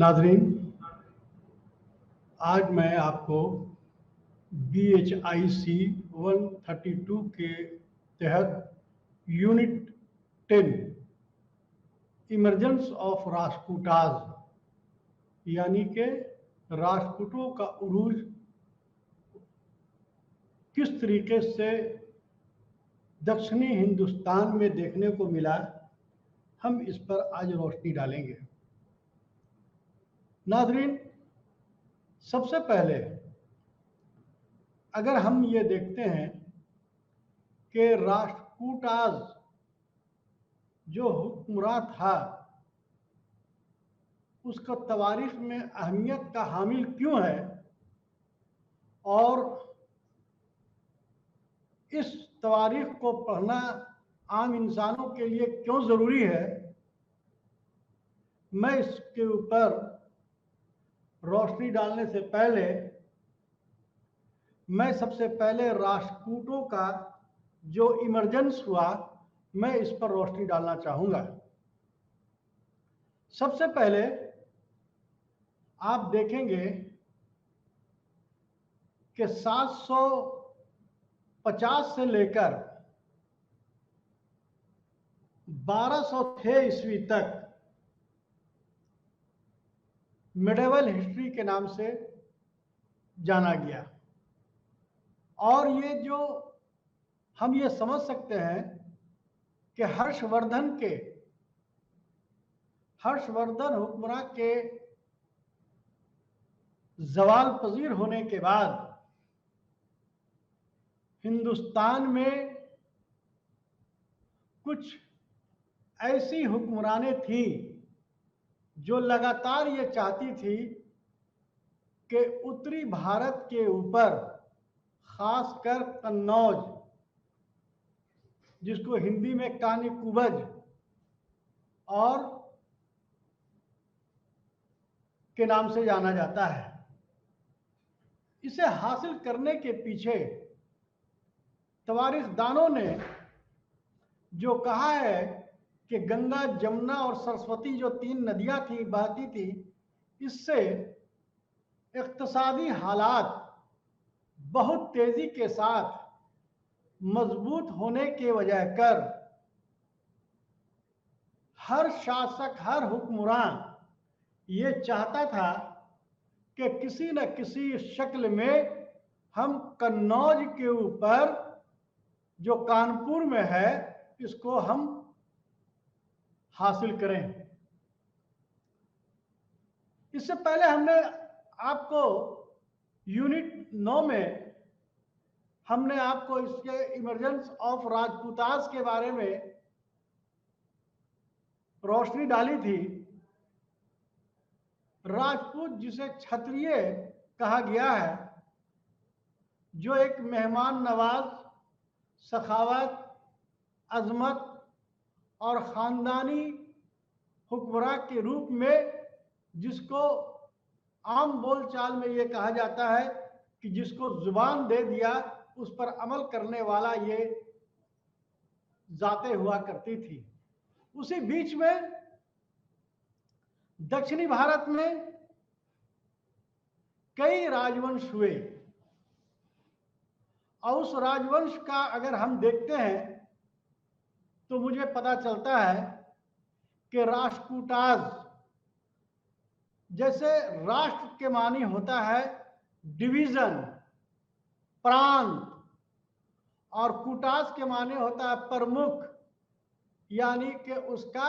नाज़रीन, आज मैं आपको BHIC 132 के तहत यूनिट 10 इमरजेंस ऑफ राष्ट्रकूटाज यानी कि राष्ट्रकूटों का उरूज किस तरीके से दक्षिणी हिंदुस्तान में देखने को मिला, हम इस पर आज रोशनी डालेंगे। नाज़रीन, सबसे पहले अगर हम ये देखते हैं कि राष्ट्रकूटाज जो हुक्मरान था उसका तवारीख में अहमियत का हामिल क्यों है और इस तवारीख को पढ़ना आम इंसानों के लिए क्यों ज़रूरी है, मैं इसके ऊपर रोशनी डालने से पहले मैं सबसे पहले राष्ट्रकूटों का जो इमरजेंस हुआ मैं इस पर रोशनी डालना चाहूँगा। सबसे पहले आप देखेंगे कि 750 से लेकर 1206 ईस्वी तक मिडेवल हिस्ट्री के नाम से जाना गया और ये जो हम ये समझ सकते हैं कि हर्षवर्धन हुक्मरान के ज़वाल पजीर होने के बाद हिंदुस्तान में कुछ ऐसी हुक्मरानें थी जो लगातार ये चाहती थी कि उत्तरी भारत के ऊपर खासकर कन्नौज, जिसको हिंदी में कानीकुब्ज और के नाम से जाना जाता है, इसे हासिल करने के पीछे तवारीखदानों ने जो कहा है कि गंगा, जमुना और सरस्वती जो 3 नदियां थी बहती थी, इससे इक्तिसादी हालात बहुत तेजी के साथ मजबूत होने के वजह कर हर शासक, हर हुक्मरान ये चाहता था कि किसी न किसी शक्ल में हम कन्नौज के ऊपर जो कानपुर में है इसको हम हासिल करें। इससे पहले हमने आपको यूनिट 9 में हमने आपको इसके इमरजेंस ऑफ राजपूताज के बारे में रोशनी डाली थी। राजपूत जिसे क्षत्रिय कहा गया है, जो एक मेहमान नवाज, सखावत, अजमत और ख़ानदानी हुक्मरान के रूप में, जिसको आम बोलचाल में ये कहा जाता है कि जिसको जुबान दे दिया उस पर अमल करने वाला ये जाते हुआ करती थी। उसी बीच में दक्षिणी भारत में कई राजवंश हुए और उस राजवंश का अगर हम देखते हैं तो मुझे पता चलता है कि राष्ट्रकूटाज, जैसे राष्ट्र के मानी होता है डिवीजन, प्रांत, और कूटाज के माने होता है प्रमुख, यानी कि उसका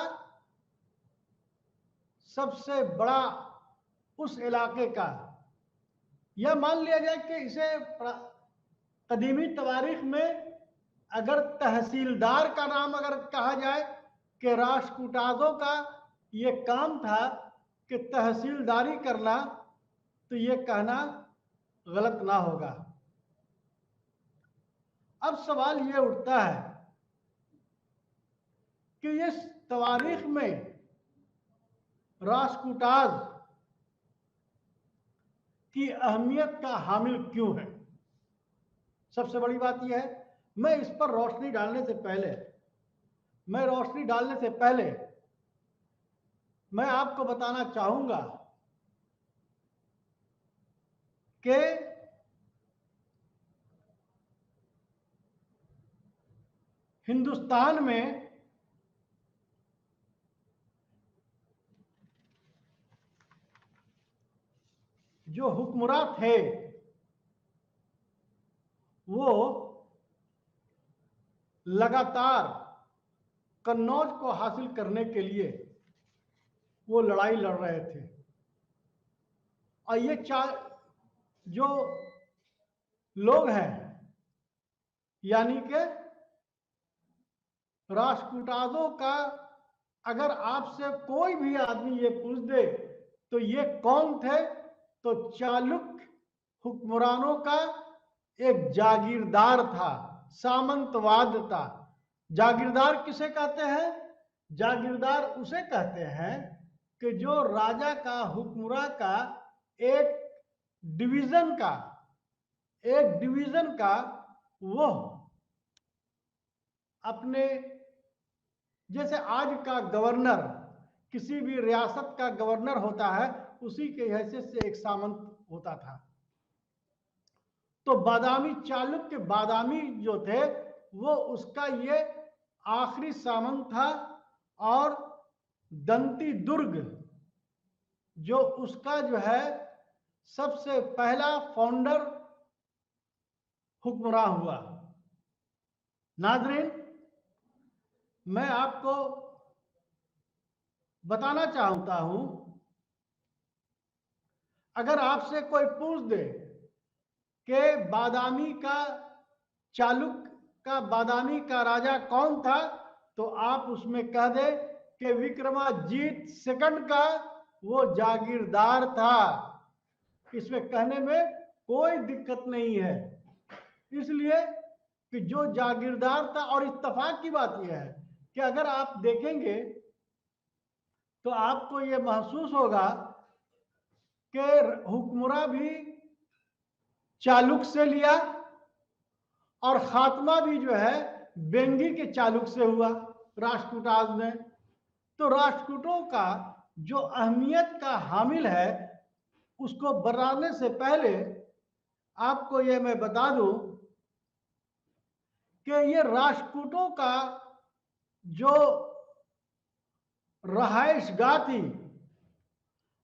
सबसे बड़ा उस इलाके का। यह मान लिया जाए कि इसे कदीमी तवारीख में अगर तहसीलदार का नाम अगर कहा जाए कि राष्ट्रकूटाजों का ये काम था कि तहसीलदारी करना, तो ये कहना गलत ना होगा। अब सवाल ये उठता है कि इस तवारीख में राष्ट्रकूटाज की अहमियत का हामिल क्यों है। सबसे बड़ी बात यह है, मैं इस पर रोशनी डालने से पहले मैं आपको बताना चाहूंगा कि हिंदुस्तान में जो हुक्मरान थे वो लगातार कन्नौज को हासिल करने के लिए वो लड़ाई लड़ रहे थे। और ये जो लोग हैं, यानी कि राष्ट्रकूटाजों का, अगर आपसे कोई भी आदमी ये पूछ दे तो ये कौन थे, तो चालुक्य हुक्मरानों का एक जागीरदार था, सामंतवाद था। जागीरदार किसे कहते हैं? जागीरदार उसे कहते हैं कि जो राजा का, हुक्मरान का एक डिवीजन का वो अपने, जैसे आज का गवर्नर किसी भी रियासत का गवर्नर होता है, उसी के हैसियत से एक सामंत होता था। तो बादामी, चालुक्य बादामी जो थे वो उसका ये आखिरी सामंत था। और दंती दुर्ग जो उसका जो है सबसे पहला फाउंडर हुक्मरान हुआ। नाज़रीन, मैं आपको बताना चाहता हूं, अगर आपसे कोई पूछ दे कि बादामी का राजा कौन था, तो आप उसमें कह दे कि विक्रमाजीत सेकंड का वो जागीरदार था। इसमें कहने में कोई दिक्कत नहीं है, इसलिए कि जो जागीरदार था। और इत्तेफाक की बात यह है कि अगर आप देखेंगे तो आपको ये महसूस होगा कि हुक्मरान भी चालुक्य से लिया और खात्मा भी जो है बेंगी के चालुक्य से हुआ, राष्ट्रकूटाज ने। तो राष्ट्रकूटों का जो अहमियत का हामिल है, उसको बताने से पहले आपको ये मैं बता दूं कि ये राष्ट्रकूटों का जो रहायशगाह थी,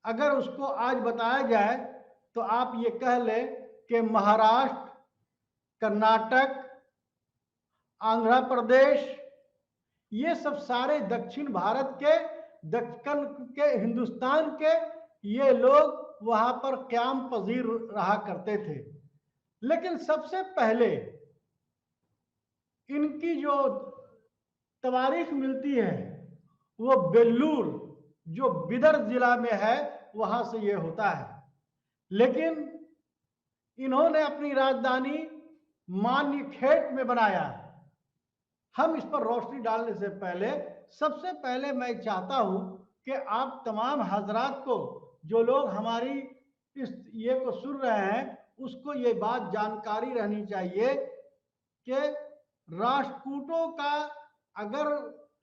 अगर उसको आज बताया जाए तो आप ये कह ले कि महाराष्ट्र, कर्नाटक, आंध्र प्रदेश, ये सब सारे दक्षिण भारत के, दक्कन के, हिंदुस्तान के ये लोग वहां पर क़याम पजीर रहा करते थे। लेकिन सबसे पहले इनकी जो तवारीख मिलती है वो बेल्लूर, जो बिदर जिला में है, वहां से ये होता है। लेकिन इन्होंने अपनी राजधानी मान्यखेट में बनाया। हम इस पर रोशनी डालने से पहले, सबसे पहले मैं चाहता हूं कि आप तमाम हजरात को, जो लोग हमारी इस ये को सुन रहे हैं, उसको ये बात जानकारी रहनी चाहिए कि राष्ट्रकूटों का अगर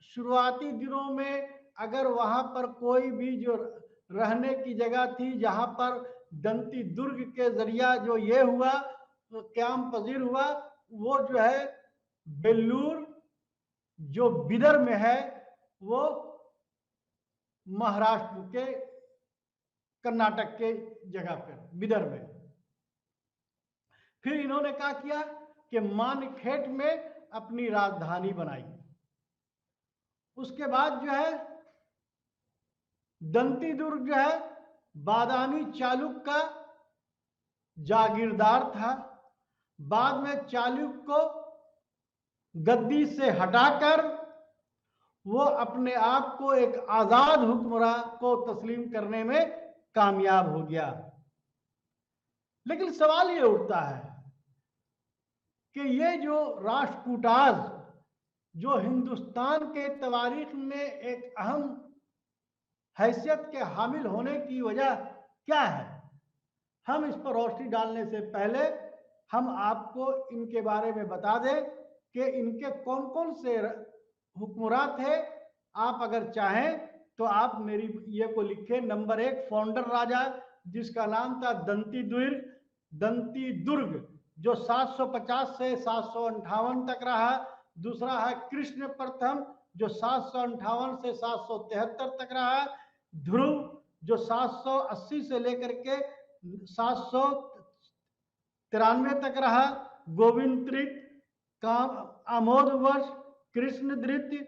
शुरुआती दिनों में अगर वहां पर कोई भी जो रहने की जगह थी, जहां पर दंती दुर्ग के जरिया जो ये हुआ, तो क़याम पजीर हुआ, वो जो है बेल्लूर, जो बिदर में है, वो महाराष्ट्र के, कर्नाटक के जगह पर बिदर में। फिर इन्होंने क्या किया कि मानखेट में अपनी राजधानी बनाई। उसके बाद जो है दंती दुर्ग जो है बादामी चालुक्य का जागीरदार था। बाद में चालुक्य को गद्दी से हटाकर वो अपने आप को एक आजाद हुक्मरान को तस्लीम करने में कामयाब हो गया। लेकिन सवाल ये उठता है कि ये जो राष्ट्रकूटाज जो हिंदुस्तान के तवारीख में एक अहम हैसियत के हामिल होने की वजह क्या है, हम इस पर रोशनी डालने से पहले हम आपको इनके बारे में बता दें कि इनके कौन कौन से हुक्मरान थे। आप अगर चाहें तो आप मेरी ये को लिखें। नंबर 1 फाउंडर राजा, जिसका नाम था दंती दुर्ग, दंती दुर्ग जो 750 से 758 तक रहा। दूसरा है कृष्ण प्रथम जो 758 से 773 तक रहा। ध्रुव जो 780 से लेकर के 793 तक रहा। गोविंद तृतीय, काम आमोद वर्ष, कृष्ण तृतीय,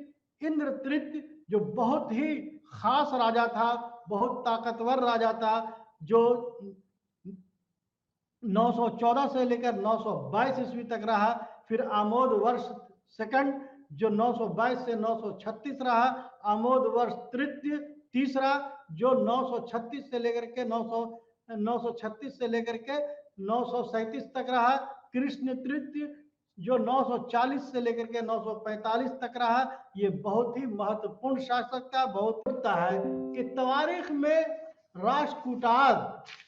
इंद्र तृतीय जो बहुत ही खास राजा था, बहुत ताकतवर राजा था, जो 914 से लेकर 922 ईस्वी तक रहा। फिर आमोद वर्ष सेकंड जो 922 से 936 रहा। आमोद वर्ष तृतीय तीसरा जो 936 से लेकर के 936 से लेकर के 937 तक रहा। कृष्ण तृतीय जो 940 से लेकर के 945 तक रहा। ये बहुत ही महत्वपूर्ण शासक था। बहुत होता है कि तवारीख में राष्ट्रकूटाज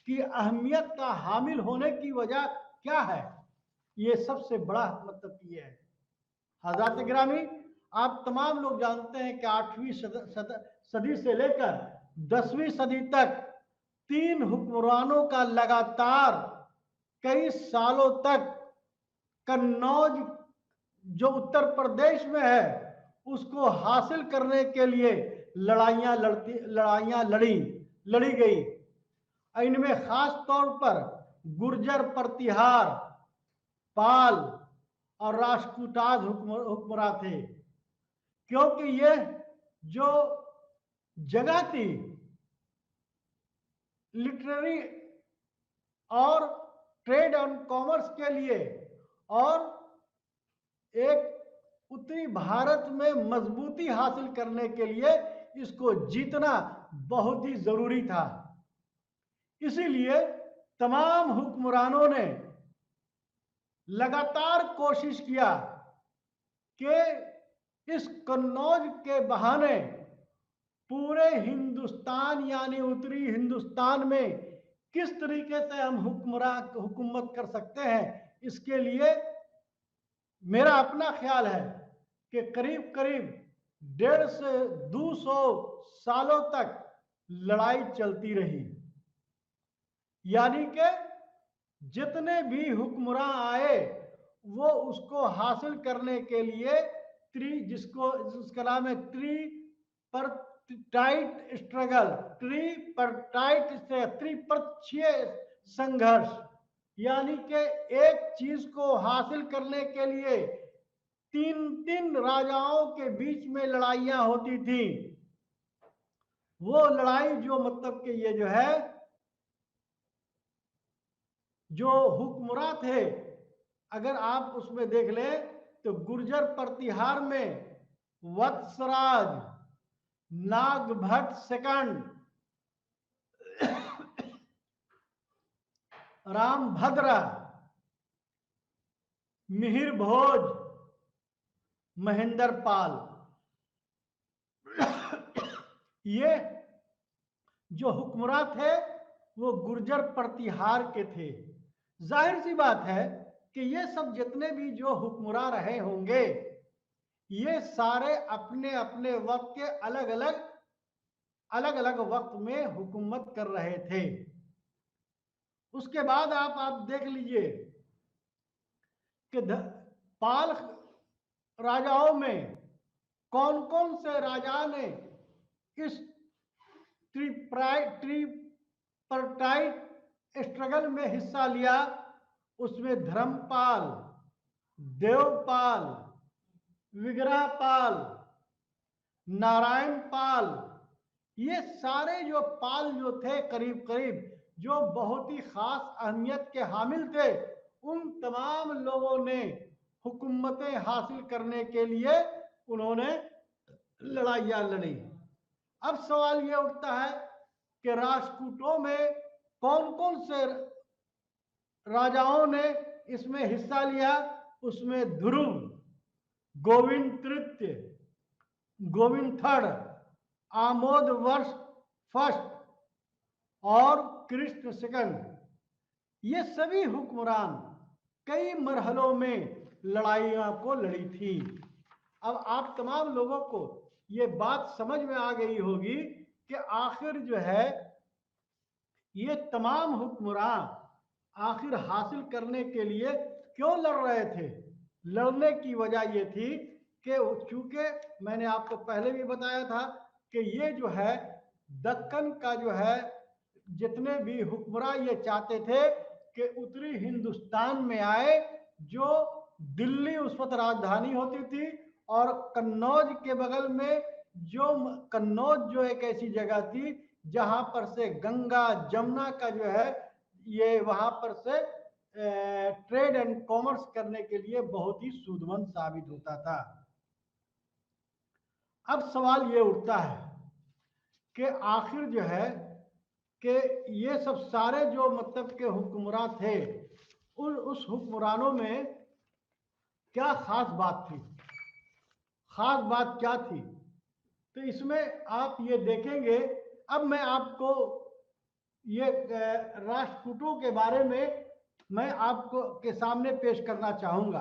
की अहमियत का हामिल होने की वजह क्या है, ये सबसे बड़ा मतलब ये है। हजरत गिरामी, आप तमाम लोग जानते हैं कि 8वीं सदी से लेकर 10वीं सदी तक 3 हुक्मरानों का लगातार कई सालों तक कन्नौज जो उत्तर प्रदेश में है उसको हासिल करने के लिए लड़ाइयां लड़ी गई। इनमें खास तौर पर गुर्जर, प्रतिहार, पाल और राष्ट्रकूटाज हुक्मरान थे, क्योंकि ये जो जगह थी लिटरेरी और ट्रेड एंड कॉमर्स के लिए और एक उत्तरी भारत में मजबूती हासिल करने के लिए इसको जीतना बहुत ही जरूरी था। इसीलिए तमाम हुक्मरानों ने लगातार कोशिश किया कि इस कन्नौज के बहाने पूरे हिंदुस्तान यानी उत्तरी हिंदुस्तान में किस तरीके से हम हुकूमत कर सकते हैं। इसके लिए मेरा अपना ख्याल है कि करीब करीब 150 से 200 सालों तक लड़ाई चलती रही, यानी कि जितने भी हुक्मरान आए वो उसको हासिल करने के लिए जिसका नाम है ट्रिपरटाइट स्ट्रगल, त्रिपक्षीय संघर्ष, यानी कि एक चीज को हासिल करने के लिए 3 राजाओं के बीच में लड़ाइयां होती थी। वो लड़ाई जो मतलब कि ये जो है जो हुक्मरान थे, अगर आप उसमें देख लें तो गुर्जर प्रतिहार में वत्सराज, नागभट्ट सेकंड, रामभद्र, मिहिर भोज, महेंद्र पाल, ये जो हुक्मरान थे वो गुर्जर प्रतिहार के थे। जाहिर सी बात है कि ये सब जितने भी जो हुक्मरान रहे होंगे ये सारे अपने अपने वक्त के अलग अलग वक्त में हुकूमत कर रहे थे। उसके बाद आप देख लीजिए कि पाल राजाओं में कौन कौन से राजा ने इस ट्रिपरटाइट स्ट्रगल में हिस्सा लिया। उसमें धर्मपाल, देवपाल, विग्रहपाल, नारायण पाल, ये सारे जो पाल जो थे करीब करीब जो बहुत ही खास अहमियत के हामिल थे, उन तमाम लोगों ने हुकूमतें हासिल करने के लिए उन्होंने लड़ाइयां लड़ी। अब सवाल यह उठता है कि राष्ट्रकूटों में कौन कौन से राजाओं ने इसमें हिस्सा लिया। उसमें ध्रुव, गोविंद तृतीय, गोविंद थर्ड, आमोद वर्ष फर्स्ट और कृष्ण सेकंड, ये सभी हुक्मरान कई मरहलों में लड़ाइयों को लड़ी थी। अब आप तमाम लोगों को ये बात समझ में आ गई होगी कि आखिर जो है ये तमाम हुक्मरान आखिर हासिल करने के लिए क्यों लड़ रहे थे? लड़ने की वजह ये थी कि चूंकि मैंने आपको पहले भी बताया था कि ये जो है दक्कन का जो है जितने भी हुक्मरान ये चाहते थे कि उत्तरी हिंदुस्तान में आए, जो दिल्ली उस वक्त राजधानी होती थी, और कन्नौज के बगल में जो कन्नौज जो एक ऐसी जगह थी जहां पर से गंगा जमुना का जो है ये वहां पर से ट्रेड एंड कॉमर्स करने के लिए बहुत ही सूदमंद साबित होता था। अब सवाल ये उठता है कि आखिर जो है कि ये सब सारे जो मतलब के हुक्मरान थे, उस हुक्मरानों में क्या खास बात थी? खास बात क्या थी? तो इसमें आप ये देखेंगे। अब मैं आपको ये राष्ट्रकूटों के बारे में मैं आपको के सामने पेश करना चाहूंगा।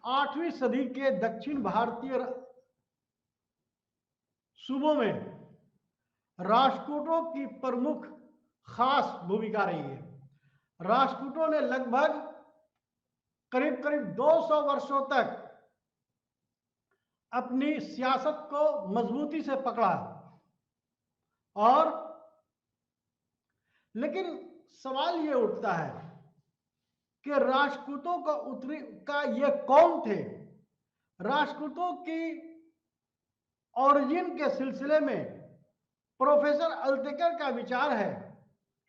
8वीं सदी के दक्षिण भारतीय सूबों में राष्ट्रकूटों की प्रमुख खास भूमिका रही है। राष्ट्रकूटों ने लगभग करीब करीब 200 वर्षों तक अपनी सियासत को मजबूती से पकड़ा, और लेकिन सवाल ये उठता है कि राष्ट्रकूटों का उत्तरी का ये कौन थे? राष्ट्रकूटों की ओरिजिन के सिलसिले में प्रोफेसर अल्तेकर का विचार है,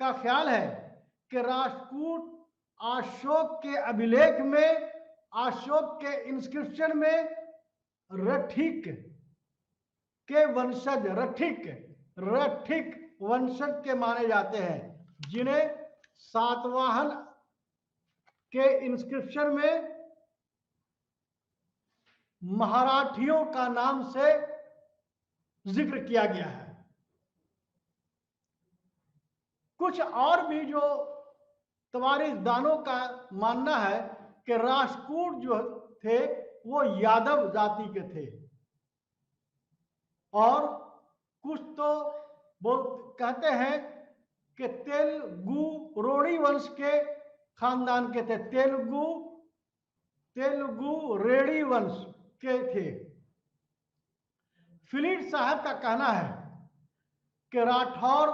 का ख्याल है कि राष्ट्रकूट अशोक के अभिलेख में, अशोक के इंस्क्रिप्शन में रठिक के वंशज, रठिक वंशज के माने जाते हैं, जिन्हें सातवाहन के इंस्क्रिप्शन में मराठियों का नाम से जिक्र किया गया है। कुछ और भी जो तवारीखदानों का मानना है कि राष्ट्रकूट जो थे वो यादव जाति के थे, और कुछ तो कहते हैं कि तेलुगु रोड़ी वंश के खानदान के थे, तेलुगु रेडी वंश के थे। फिलिप साहब का कहना है कि राठौर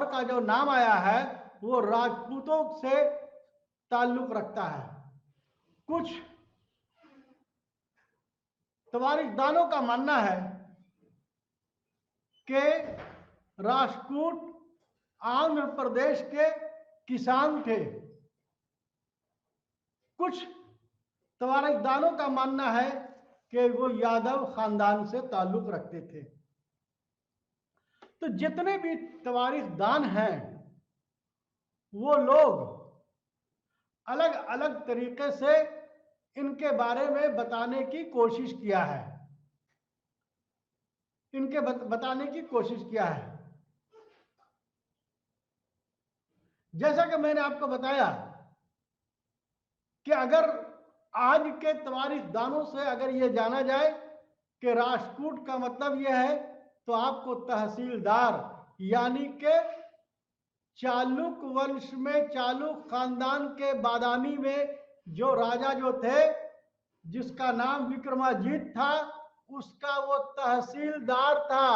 का जो नाम आया है वो राजपूतों से ताल्लुक रखता है। कुछ तवारीखदानों का मानना है कि राष्ट्रकूट आंध्र प्रदेश के किसान थे। कुछ तवारीखदानों का मानना है कि वो यादव खानदान से ताल्लुक रखते थे। तो जितने भी तवारीखदान हैं वो लोग अलग अलग तरीके से इनके बारे में बताने की कोशिश किया है, बताने की कोशिश किया है। जैसा कि मैंने आपको बताया कि अगर आज के तवारीखदानों से अगर ये जाना जाए कि राष्ट्रकूट का मतलब यह है, तो आपको तहसीलदार यानी कि चालुक वंश में, चालुक खानदान के बादामी में जो राजा जो थे जिसका नाम विक्रमाजीत था, उसका वो तहसीलदार था।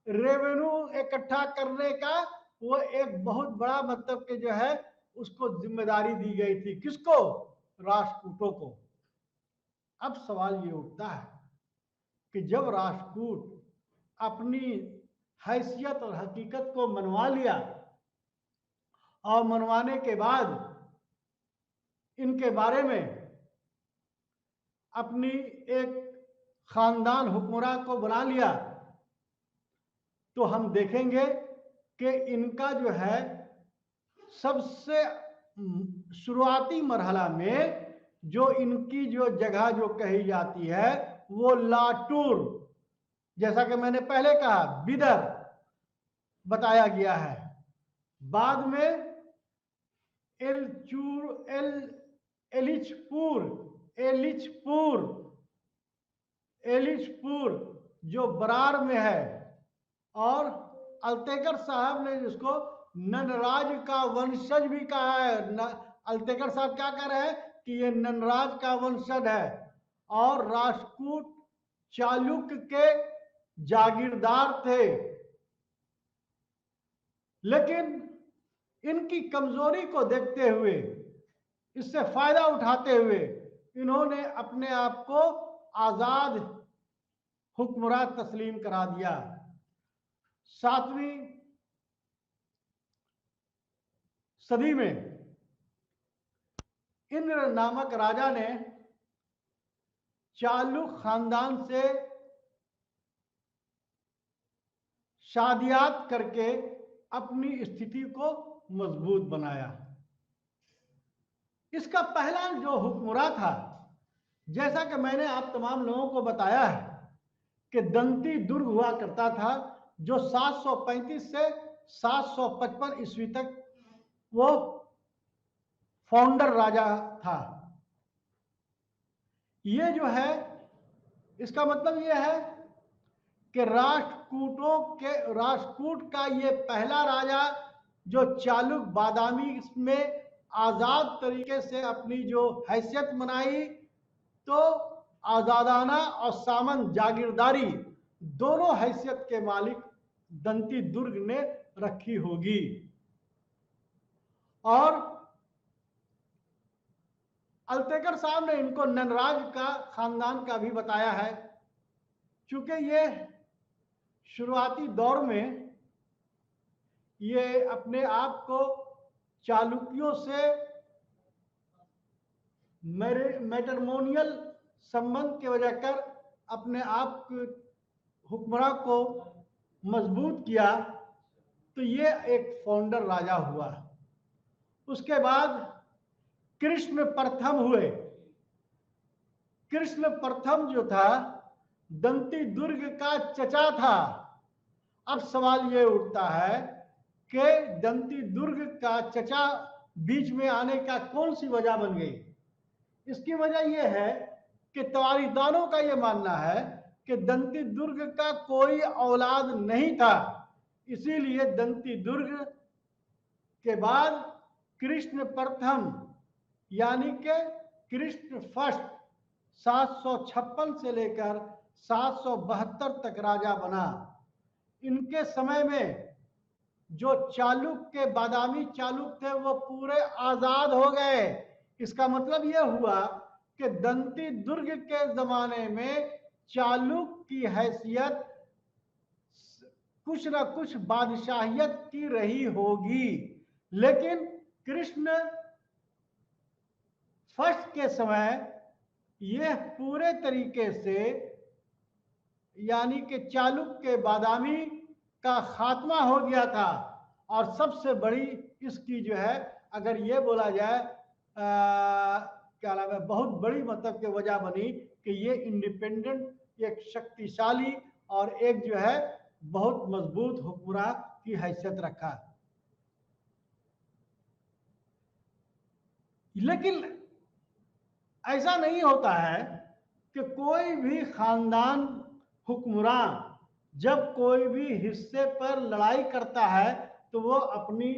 रेवेन्यू इकट्ठा करने का वो एक बहुत बड़ा मतलब के जो है उसको जिम्मेदारी दी गई थी। किसको? राष्ट्रकूटों को। अब सवाल ये उठता है कि जब राष्ट्रकूट अपनी हैसियत और हकीकत को मनवा लिया, और मनवाने के बाद इनके बारे में अपनी एक खानदान हुक्मरान को बना लिया, तो हम देखेंगे कि इनका जो है सबसे शुरुआती मरहला में जो इनकी जो जगह जो कही जाती है वो लाटूर, जैसा कि मैंने पहले कहा बिदर बताया गया है। बाद में एलिचपुर जो बरार में है, और अल्तेकर साहब ने जिसको ननराज का वंशज भी कहा है। अल्तेकर साहब क्या कह रहे हैं कि ये ननराज का वंशज है और राष्ट्रकूट चालुक्य के जागीरदार थे। लेकिन इनकी कमजोरी को देखते हुए, इससे फायदा उठाते हुए इन्होंने अपने आप को आजाद हुक्मरान तस्लीम करा दिया। 7वीं सदी में इंद्र नामक राजा ने चालुक्य खानदान से शादियात करके अपनी स्थिति को मजबूत बनाया। इसका पहला जो हुक्मरान था, जैसा कि मैंने आप तमाम लोगों को बताया है कि दंती दुर्ग हुआ करता था, जो 735 से 755 ईस्वी तक वो फाउंडर राजा था। ये जो है, इसका मतलब ये है कि राष्ट्रकूट का ये पहला राजा जो चालुक्य बादामी में आजाद तरीके से अपनी जो हैसियत बनाई, तो आजादाना और सामंत जागीरदारी दोनों हैसियत के मालिक दंती दुर्ग ने रखी होगी। और अल्तेकर साहब ने इनको ननराज का खानदान का भी बताया है, क्योंकि ये शुरुआती दौर में ये अपने आप को चालुक्यों से मैटरमोनियल संबंध के वजह कर अपने आप हुक्मरान को मजबूत किया, तो ये एक फाउंडर राजा हुआ। उसके बाद कृष्ण प्रथम हुए। कृष्ण प्रथम जो था दंती दुर्ग का चचा था। अब सवाल ये उठता है कि दंती दुर्ग का चचा बीच में आने का कौन सी वजह बन गई? इसकी वजह यह है कि तवारीखदानों का यह मानना है कि दंती दुर्ग का कोई औलाद नहीं था, इसीलिए दंती दुर्ग के बाद कृष्ण प्रथम यानी कि कृष्ण फर्स्ट 756 से लेकर 772 तक राजा बना। इनके समय में जो चालुक्य के बादामी चालुक्य थे वो पूरे आजाद हो गए। इसका मतलब यह हुआ कि दंती दुर्ग के जमाने में चालुक्य की हैसियत कुछ न कुछ बादशाहियत की रही होगी, लेकिन कृष्ण फर्स्ट के समय यह पूरे तरीके से यानी कि चालुक्य के बादामी का खात्मा हो गया था। और सबसे बड़ी इसकी जो है, अगर ये बोला जाए क्या नाम है, बहुत बड़ी मतलब की वजह बनी कि ये इंडिपेंडेंट, एक शक्तिशाली और एक जो है बहुत मजबूत हुक्मरान की हैसियत रखा। लेकिन ऐसा नहीं होता है कि कोई भी खानदान हुक्मरान जब कोई भी हिस्से पर लड़ाई करता है तो वो अपनी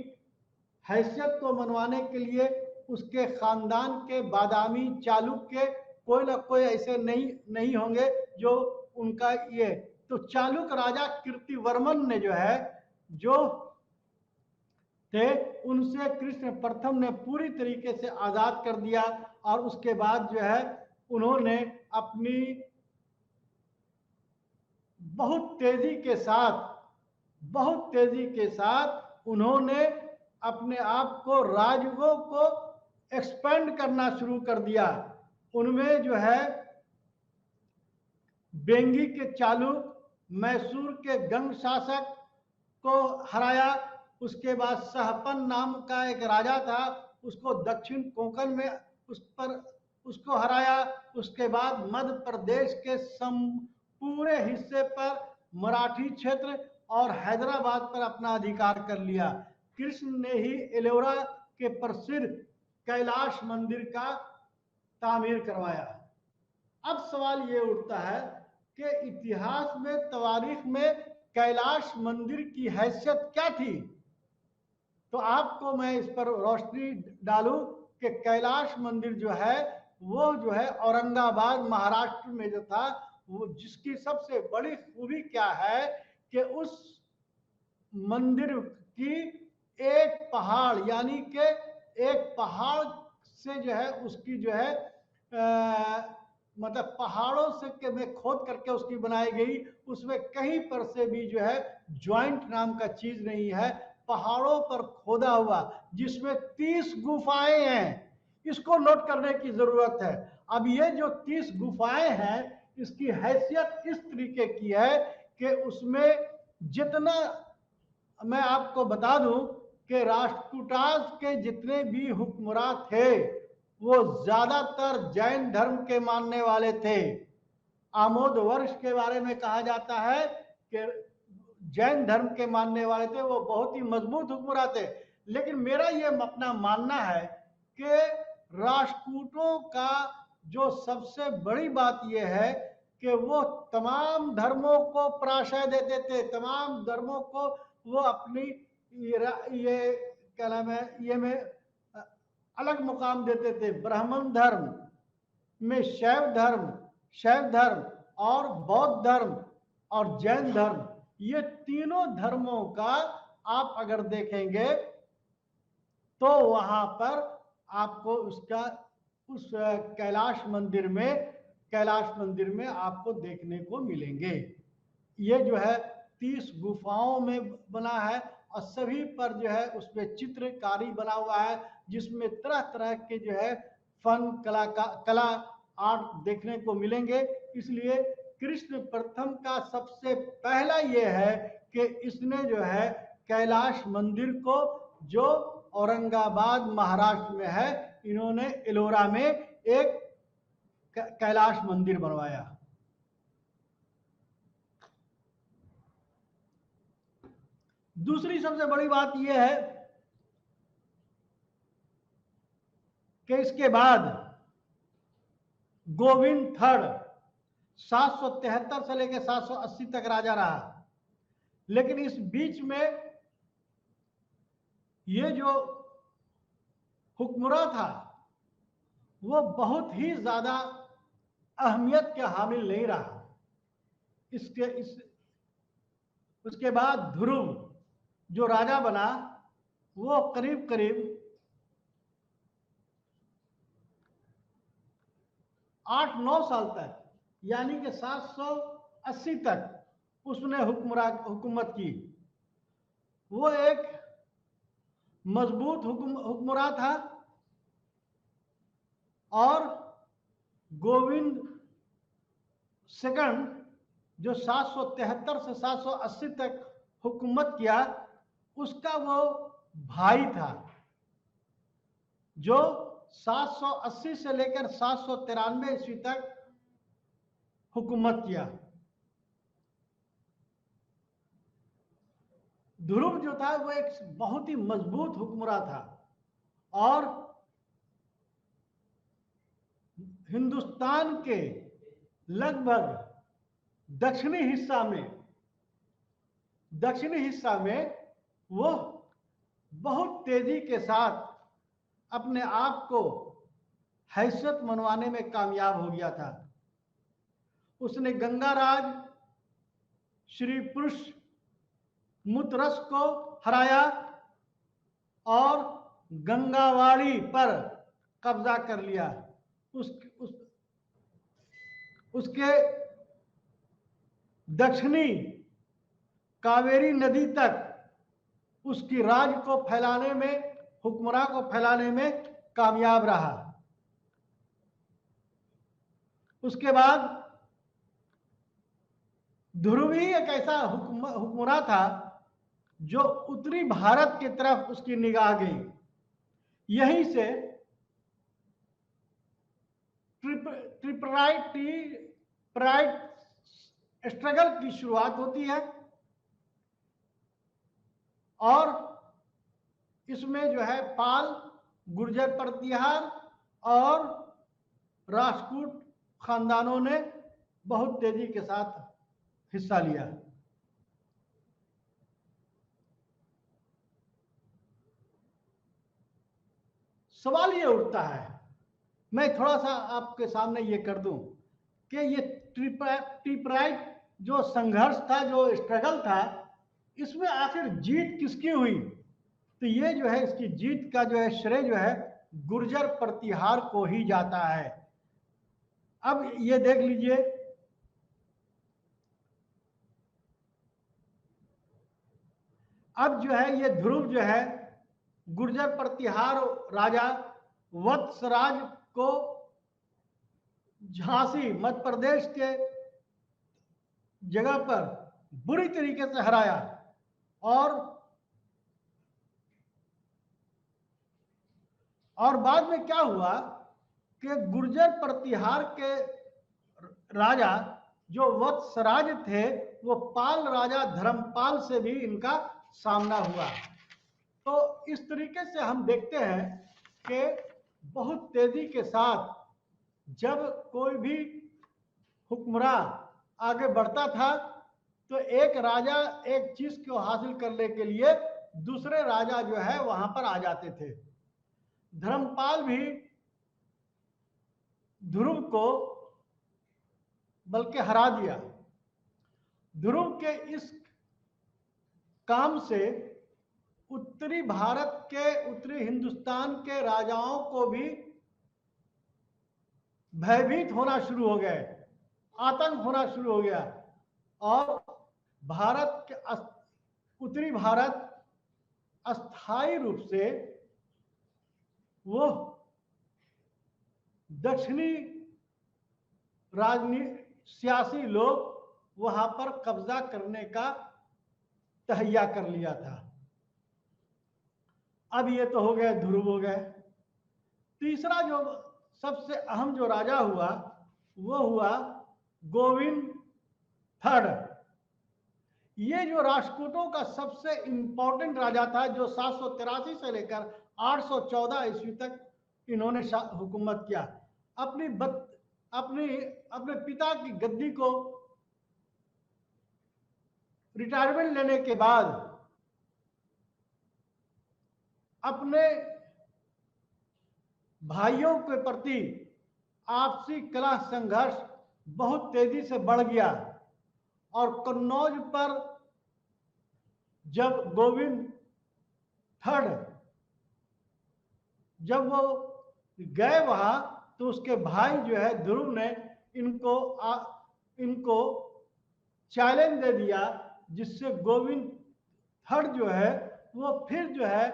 हैसियत को मनवाने के लिए उसके खानदान के बादामी चालुक्य कोई ना कोई ऐसे नहीं होंगे जो उनका ये। तो चालुक्य राजा कीर्तिवर्मन ने जो है जो थे उनसे कृष्ण प्रथम ने पूरी तरीके से आजाद कर दिया। और उसके बाद जो है उन्होंने अपनी बहुत तेजी के साथ उन्होंने अपने आप को राज्यों को एक्सपेंड करना शुरू कर दिया। उनमें जो है बेंगी के चालुक्य, मैसूर के गंग शासक को हराया। उसके बाद सहपन नाम का एक राजा था, उसको दक्षिण कोंकण में उसको हराया। उसके बाद मध्य प्रदेश के पूरे हिस्से पर मराठी क्षेत्र और हैदराबाद पर अपना अधिकार कर लिया। कृष्ण ने ही एलोरा के प्रसिद्ध कैलाश मंदिर का तामीर करवाया। अब सवाल ये उठता है कि इतिहास में, तवारीख में कैलाश मंदिर की हैसियत क्या थी, तो आपको मैं इस पर रोशनी डालूं कि कैलाश मंदिर जो है वो जो है औरंगाबाद महाराष्ट्र में जो था, वो जिसकी सबसे बड़ी खूबी क्या है कि उस मंदिर की एक पहाड़, यानी कि एक पहाड़ से जो है उसकी जो है मतलब पहाड़ों से के में खोद करके उसकी बनाई गई, उसमें कहीं पर से भी जो है ज्वाइंट नाम का चीज नहीं है, पहाड़ों पर खोदा हुआ, जिसमें 30 गुफाएं हैं। इसको नोट करने की जरूरत है। अब ये जो 30 गुफाएं हैं, इसकी हैसियत इस तरीके की है कि उसमें जितना मैं आपको बता दूं कि राष्ट्रकूटाज के जितने भी हुक्मरान थे वो ज्यादातर जैन धर्म के मानने वाले थे। आमोद वर्ष के बारे में कहा जाता है कि जैन धर्म के मानने वाले थे, वो बहुत ही मजबूत हुक्मरान थे। लेकिन मेरा ये अपना मानना है कि राष्ट्रकूटों का जो सबसे बड़ी बात यह है कि वो तमाम धर्मों को प्राशय देते थे, तमाम धर्मों को वो अपनी ये क्या नाम है ये में अलग मुकाम देते थे। ब्राह्मण धर्म में शैव धर्म और बौद्ध धर्म और जैन धर्म, ये तीनों धर्मों का आप अगर देखेंगे तो वहां पर आपको उसका उस कैलाश मंदिर में आपको देखने को मिलेंगे। ये जो है 30 गुफाओं में बना है और सभी पर जो है उसमें चित्रकारी बना हुआ है, जिसमें तरह तरह के जो है फन कला आर्ट देखने को मिलेंगे। इसलिए कृष्ण प्रथम का सबसे पहला ये है कि इसने जो है कैलाश मंदिर को, जो औरंगाबाद महाराष्ट्र में है, इन्होंने एलोरा में एक कैलाश मंदिर बनवाया। दूसरी सबसे बड़ी बात यह है कि इसके बाद गोविंद थर्ड 773 से लेकर 780 तक राजा रहा। लेकिन इस बीच में ये जो हुक्मरान था वो बहुत ही ज्यादा अहमियत के हामिल नहीं रहा। उसके बाद ध्रुव जो राजा बना वो करीब करीब 8-9 साल तक, यानी कि 780 तक उसने हुकूमत की। वो एक मजबूत हुक्मरान था और गोविंद सेकंड जो 773 से 780 तक हुकूमत किया, उसका वो भाई था जो 780 से लेकर 793 ईस्वी तक हुकूमत किया। ध्रुव जो था वो एक बहुत ही मजबूत हुक्मरान था और हिंदुस्तान के लगभग दक्षिणी हिस्सा में वो बहुत तेजी के साथ अपने आप को हैसियत मनवाने में कामयाब हो गया था। उसने गंगाराज श्री पुरुष मुतरस को हराया और गंगावाड़ी पर कब्जा कर लिया। उसके दक्षिणी कावेरी नदी तक उसकी राज को फैलाने में, हुक्मरान को फैलाने में कामयाब रहा। उसके बाद ध्रुव ही एक ऐसा हुक्मरान था जो उत्तरी भारत की तरफ उसकी निगाह गई। यहीं से ट्रिपराइट स्ट्रगल की शुरुआत होती है और इसमें जो है पाल, गुर्जर प्रतिहार और राजपूत खानदानों ने बहुत तेजी के साथ हिस्सा लिया। सवाल ये उठता है, मैं थोड़ा सा आपके सामने ये कर दूं कि ये ट्रिपराइट जो संघर्ष था, जो स्ट्रगल था, इसमें आखिर जीत किसकी हुई? तो ये जो है, इसकी जीत का जो है श्रेय जो है गुर्जर प्रतिहार को ही जाता है। अब ये देख लीजिए, अब जो है ये ध्रुव जो है गुर्जर प्रतिहार राजा वत्सराज को झांसी मध्य प्रदेश के जगह पर बुरी तरीके से हराया और बाद में क्या हुआ कि गुर्जर प्रतिहार के राजा जो वत्सराज थे, वो पाल राजा धर्मपाल से भी इनका सामना हुआ। तो इस तरीके से हम देखते हैं कि बहुत तेजी के साथ जब कोई भी हुक्मरान आगे बढ़ता था तो एक राजा एक चीज को हासिल करने के लिए दूसरे राजा जो है वहां पर आ जाते थे। धर्मपाल भी ध्रुव को बल्कि हरा दिया। ध्रुव के इस काम से उत्तरी भारत के, उत्तरी हिंदुस्तान के राजाओं को भी भयभीत होना शुरू हो गए, आतंक होना शुरू हो गया और भारत के उत्तरी भारत अस्थायी रूप से वो दक्षिणी सियासी लोग वहां पर कब्जा करने का तहैया कर लिया था। अब ये तो हो गया, ध्रुव हो गए। तीसरा जो सबसे अहम जो राजा हुआ वो हुआ गोविंद थर्ड। ये जो राष्ट्रकूटों का सबसे इंपॉर्टेंट राजा था, जो 783 से लेकर 814 ईस्वी तक इन्होंने हुकूमत किया। अपने पिता की गद्दी को रिटायरमेंट लेने के बाद अपने भाइयों के प्रति आपसी कलह संघर्ष बहुत तेजी से बढ़ गया और कन्नौज पर जब गोविंद थर्ड जब वो गए वहां तो उसके भाई जो है ध्रुव ने इनको चैलेंज दे दिया, जिससे गोविंद थर्ड जो है वो फिर जो है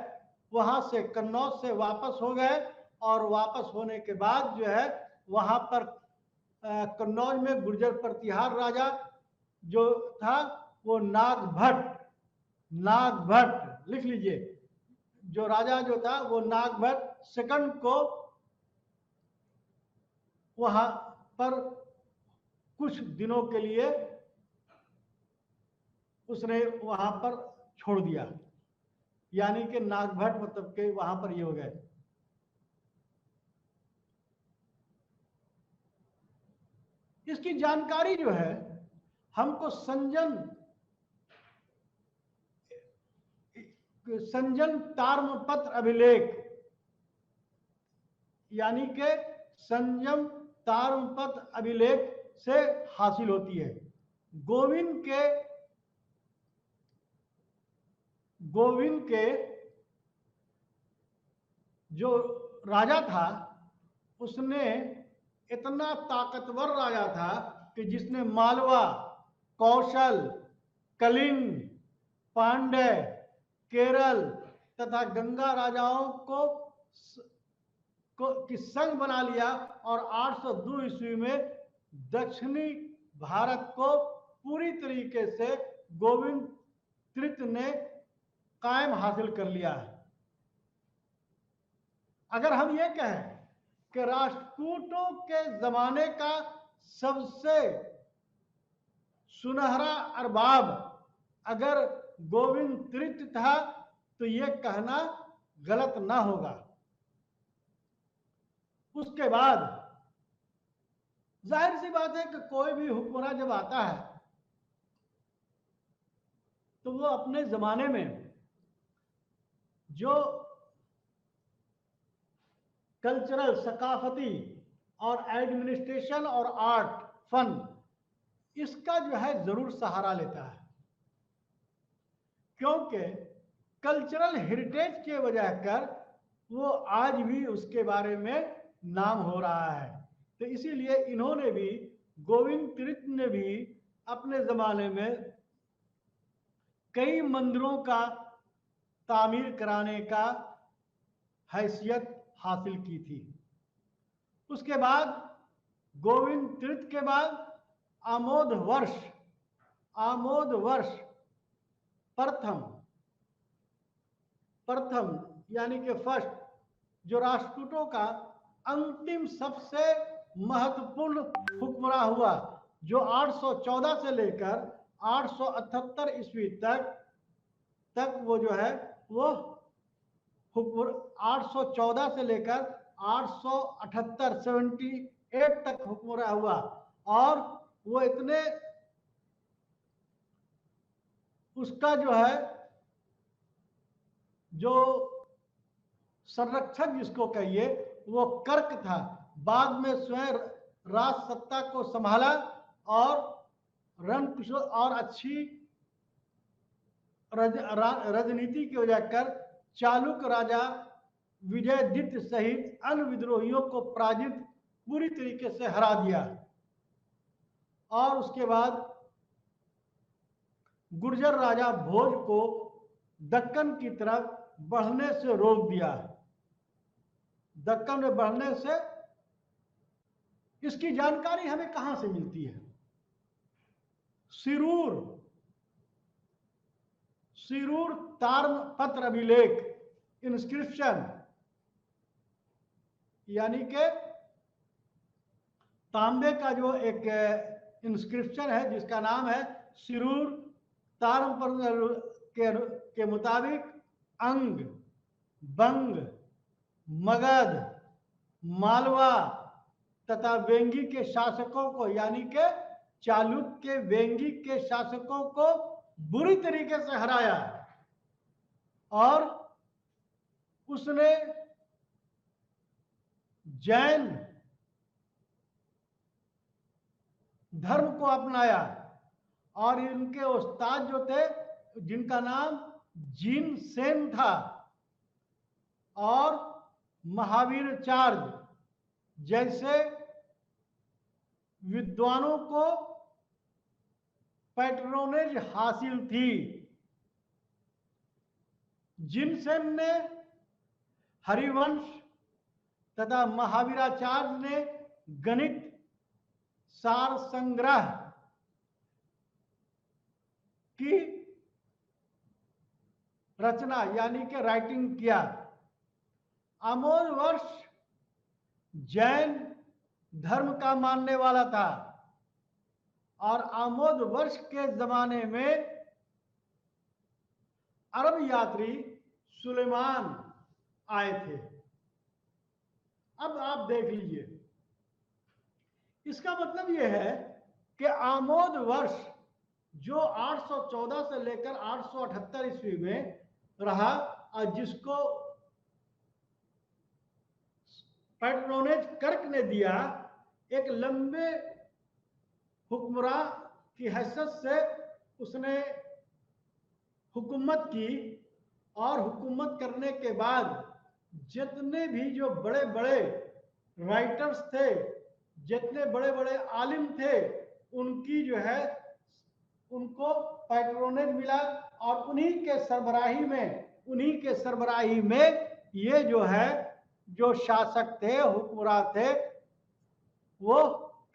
वहां से कन्नौज से वापस हो गए और वापस होने के बाद जो है वहां पर कन्नौज में गुर्जर प्रतिहार राजा जो था वो नागभट्ट लिख लीजिए, जो राजा जो था वो नागभट्ट सेकंड को वहां पर कुछ दिनों के लिए उसने वहां पर छोड़ दिया, यानी कि नागभट्ट मतलब के वहां पर ये हो गए। इसकी जानकारी जो है हमको संजन ताम्रपत्र अभिलेख यानी कि संयम ताम्रपत्र अभिलेख से हासिल होती है। गोविंद के जो राजा था उसने इतना ताकतवर राजा था कि जिसने मालवा, कौशल, कलिंग, पांड्य, केरल तथा गंगा राजाओं को की संग बना लिया और 802 ईस्वी में दक्षिणी भारत को पूरी तरीके से गोविंद तृतीय ने कायम हासिल कर लिया है। अगर हम ये कहें कि राष्ट्रकूटों के जमाने का सबसे सुनहरा अरबाब अगर गोविंद तृतीय था तो ये कहना गलत ना होगा। उसके बाद जाहिर सी बात है कि कोई भी हुक्मरान जब आता है तो वो अपने जमाने में जो कल्चरल, सकाफती और एडमिनिस्ट्रेशन और आर्ट, फन, इसका जो है जरूर सहारा लेता है, क्योंकि कल्चरल हेरिटेज के वजह कर वो आज भी उसके बारे में नाम हो रहा है। तो इसीलिए इन्होंने भी, गोविंद तीर्थ ने भी अपने जमाने में कई मंदिरों का तामीर कराने का हैसियत हासिल की थी। उसके बाद गोविंद तीर्थ के बाद आमोद वर्ष प्रथम यानी कि फर्स्ट, जो राष्ट्रकूटों का अंतिम सबसे महत्वपूर्ण हुक्मरान हुआ, जो 814 से लेकर 878 ईस्वी तक वो जो है वो 814 से लेकर 878 78 तक हुक्मरान हुआ। और वो इतने, उसका जो है जो संरक्षक जिसको कहिए वो कर्क था। बाद में स्वयं राज सत्ता को संभाला और रणकुशल और अच्छी राजनीति की वजह कर चालुक्य राजा विजयदित्य सहित अन्य विद्रोहियों को पराजित पूरी तरीके से हरा दिया। और उसके बाद गुर्जर राजा भोज को दक्कन की तरफ बढ़ने से रोक दिया। दक्कन में बढ़ने से, इसकी जानकारी हमें कहां से मिलती है? सिरूर ताम्रपत्र अभिलेख, इंस्क्रिप्शन, यानी के तांबे का जो एक इंस्क्रिप्शन है जिसका नाम है सिरूर ताम्रपत्र के मुताबिक अंग, बंग, मगध, मालवा तथा वेंगी के शासकों को, यानी के चालुक्य वेंगी के शासकों को बुरी तरीके से हराया और उसने जैन धर्म को अपनाया। और इनके उस्ताद जो थे, जिनका नाम जिन सेन था और महावीराचार्य जैसे विद्वानों को पैट्रोनेज हासिल थी। जिनसेन ने हरिवंश तथा महावीराचार्य ने गणित सार संग्रह की रचना यानी कि राइटिंग किया। आमोद वर्ष जैन धर्म का मानने वाला था और आमोद वर्ष के जमाने में अरब यात्री सुलेमान आए थे। अब आप देख लीजिए, इसका मतलब यह है कि आमोद वर्ष जो 814 से लेकर 878 ईस्वी में रहा और जिसको पैट्रोनेज कर्क ने दिया, एक लंबे हुक्मरान की हैसियत से उसने हुकूमत की। और हुकूमत करने के बाद जितने भी जो बड़े बड़े राइटर्स थे, जितने बड़े बड़े आलिम थे, उनकी जो है उनको पैट्रोनेज मिला और उन्हीं के सरबराही में ये जो है जो शासक थे, हुक्मरान थे, वो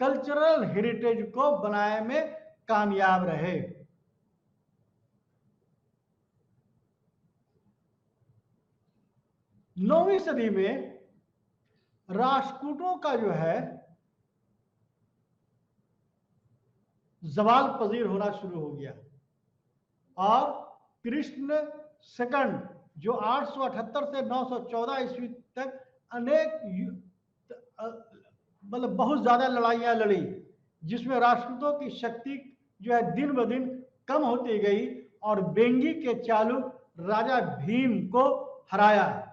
कल्चरल हेरिटेज को बनाने में कामयाब रहे। नौवीं सदी में राष्ट्रकूटों का जो है जवाल पजीर होना शुरू हो गया और कृष्ण सेकंड जो 878 से 914 ईस्वी तक अनेक मतलब बहुत ज्यादा लड़ाइयां लड़ी, जिसमें राष्ट्रकूटों की शक्ति जो है दिन ब दिन कम होती गई और वेंगी के चालुक्य राजा भीम को हराया।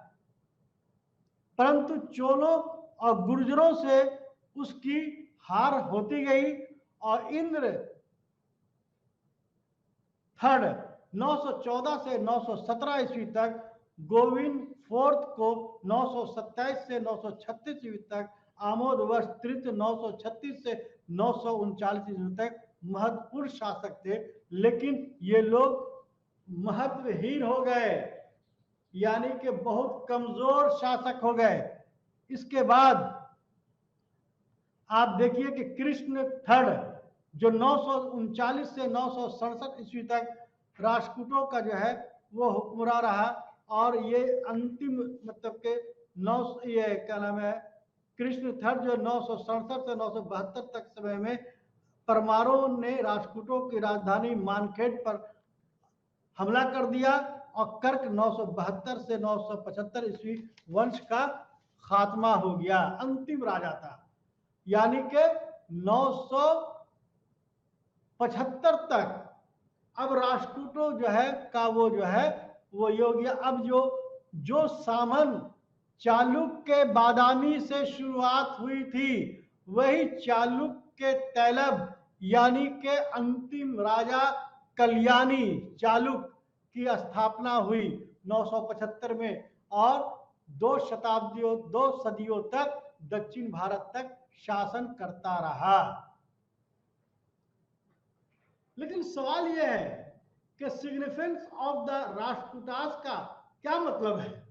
परंतु चोलों और गुर्जरों से उसकी हार होती गई और इंद्र थर्ड 914 से 917 ईस्वी तक, गोविंद फोर्थ को 927 से 936 ईस्वी तक, आमोद वर्ष तृतीय 936 से 939 ईस्वी तक महत्वपूर्ण शासक थे। लेकिन ये लोग महत्वहीन हो गए, यानी कि बहुत कमजोर शासक हो गए। इसके बाद आप देखिए कि कृष्ण थर्ड जो 939 से 967 ईस्वी तक राष्ट्रकूटों का जो है वो हुक्मरान रहा, और ये अंतिम मतलब के ये क्या नाम है, कृष्ण थर्ड जो 967 से 972 तक समय में परमारों ने राष्ट्रकूटों की राजधानी मानखेड़ पर हमला कर दिया और कर्क 972 से 975 ईस्वी वंश का खात्मा हो गया। अंतिम राजा था, यानी कि 975 तक अब राष्ट्रकूटों जो है का वो जो है वो योग्य। अब जो सामन चालुक्य बादामी से शुरुआत हुई थी, वही चालुक्य तैलब यानी के अंतिम राजा कल्याणी चालुक्य की स्थापना हुई 975 में, और 2 सदियों तक दक्षिण भारत तक शासन करता रहा। लेकिन सवाल यह है कि सिग्निफिकेंस ऑफ द राष्ट्रकूटास का क्या मतलब है।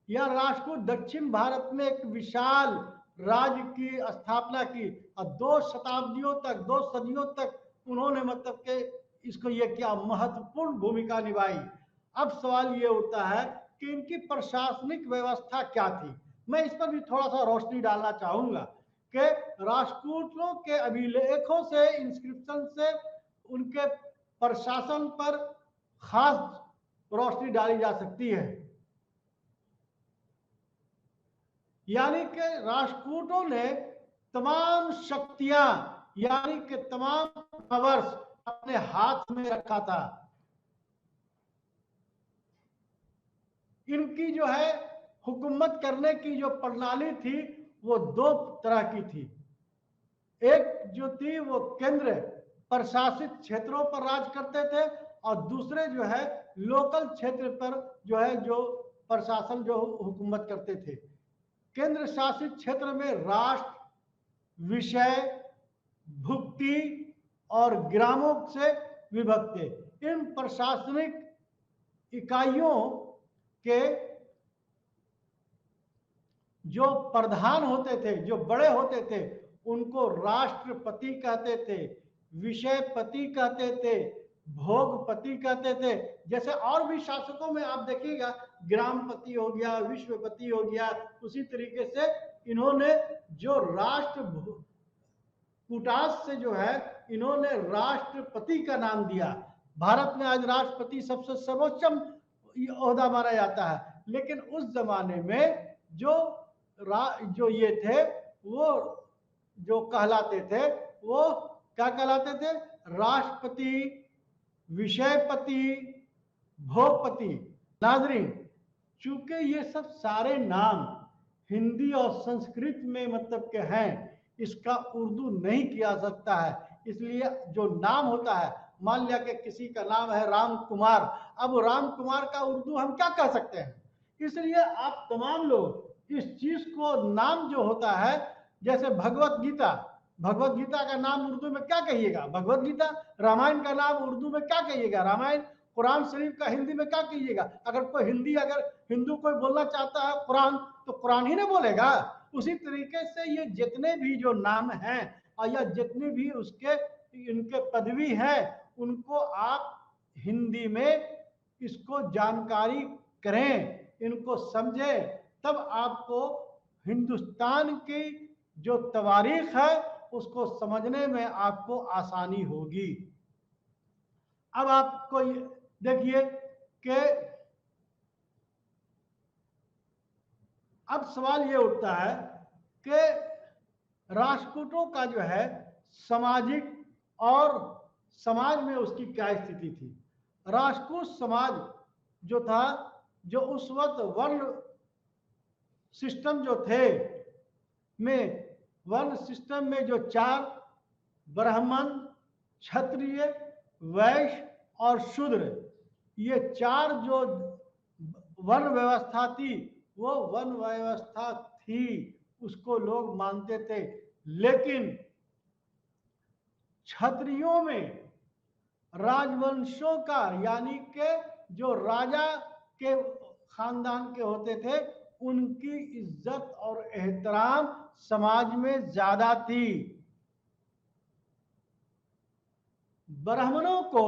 यह राष्ट्रकूट दक्षिण भारत में एक विशाल राज्य की स्थापना की और 2 सदियों तक उन्होंने मतलब के इसको ये क्या महत्वपूर्ण भूमिका निभाई। अब सवाल ये होता है कि इनकी प्रशासनिक व्यवस्था क्या थी। मैं इस पर भी थोड़ा सा रोशनी डालना चाहूंगा कि राष्ट्रकूटों के अभिलेखों से, इंस्क्रिप्शन से उनके प्रशासन पर खास रोशनी डाली जा सकती है। यानी कि राष्ट्रकूटों ने तमाम शक्तियां यानी कि तमाम पावर्स अपने हाथ में रखा था। इनकी जो है हुकूमत करने की जो प्रणाली थी वो 2 तरह की थी। एक जो थी वो केंद्र प्रशासित क्षेत्रों पर राज करते थे, और दूसरे जो है लोकल क्षेत्र पर जो है जो प्रशासन जो हुकूमत करते थे। केंद्र शासित क्षेत्र में राष्ट्र, विषय, भुक्ति और ग्रामों से विभक्त थे। इन प्रशासनिक इकाइयों के जो प्रधान होते थे, जो बड़े होते थे, उनको राष्ट्रपति कहते थे, विषयपति कहते थे, भोगपति कहते थे। जैसे और भी शासकों में आप देखिएगा, ग्रामपति हो गया, विश्वपति हो गया, उसी तरीके से इन्होंने जो कूटास से जो है इन्होंने राष्ट्रपति का नाम दिया। भारत में आज राष्ट्रपति सबसे सर्वोच्च ओहदा माना जाता है, लेकिन उस जमाने में जो ये थे वो जो कहलाते थे वो क्या कहलाते थे, राष्ट्रपति, विषयपति, भोगपति। नाजरीन, चूंकि ये सब सारे नाम हिंदी और संस्कृत में मतलब के हैं, इसका उर्दू नहीं किया सकता है, इसलिए जो नाम होता है, मान लिया कि किसी का नाम है राम कुमार, अब राम कुमार का उर्दू हम क्या कह सकते हैं। इसलिए आप तमाम लोग इस चीज को नाम जो होता है, जैसे भगवत गीता का नाम उर्दू में क्या कहिएगा, भगवत गीता। रामायण का नाम उर्दू में क्या कहिएगा, रामायण। कुरान शरीफ का हिंदी में क्या कहिएगा। अगर कोई हिंदू कोई बोलना चाहता है कुरान, तो कुरान ही ना बोलेगा। उसी तरीके से ये जितने भी जो नाम हैं और या जितने भी उसके इनके पदवी हैं, उनको आप हिंदी में इसको जानकारी करें, इनको समझें, तब आपको हिंदुस्तान की जो तवारीख है उसको समझने में आपको आसानी होगी। अब आपको देखिए कि अब सवाल ये उठता है कि राष्ट्रकूटों का जो है सामाजिक और समाज में उसकी क्या स्थिति थी। राष्ट्रकूट समाज जो था, जो उस वक्त वर्ण सिस्टम जो थे में, वर्ण सिस्टम में जो 4 ब्राह्मण, क्षत्रिय, वैश्य और शूद्र, ये 4 जो वर्ण व्यवस्था थी, वो वर्ण व्यवस्था थी, उसको लोग मानते थे। लेकिन क्षत्रियों में राजवंशों का, यानी के जो राजा के खानदान के होते थे, उनकी इज्जत और एहतराम समाज में ज्यादा थी। ब्राह्मणों को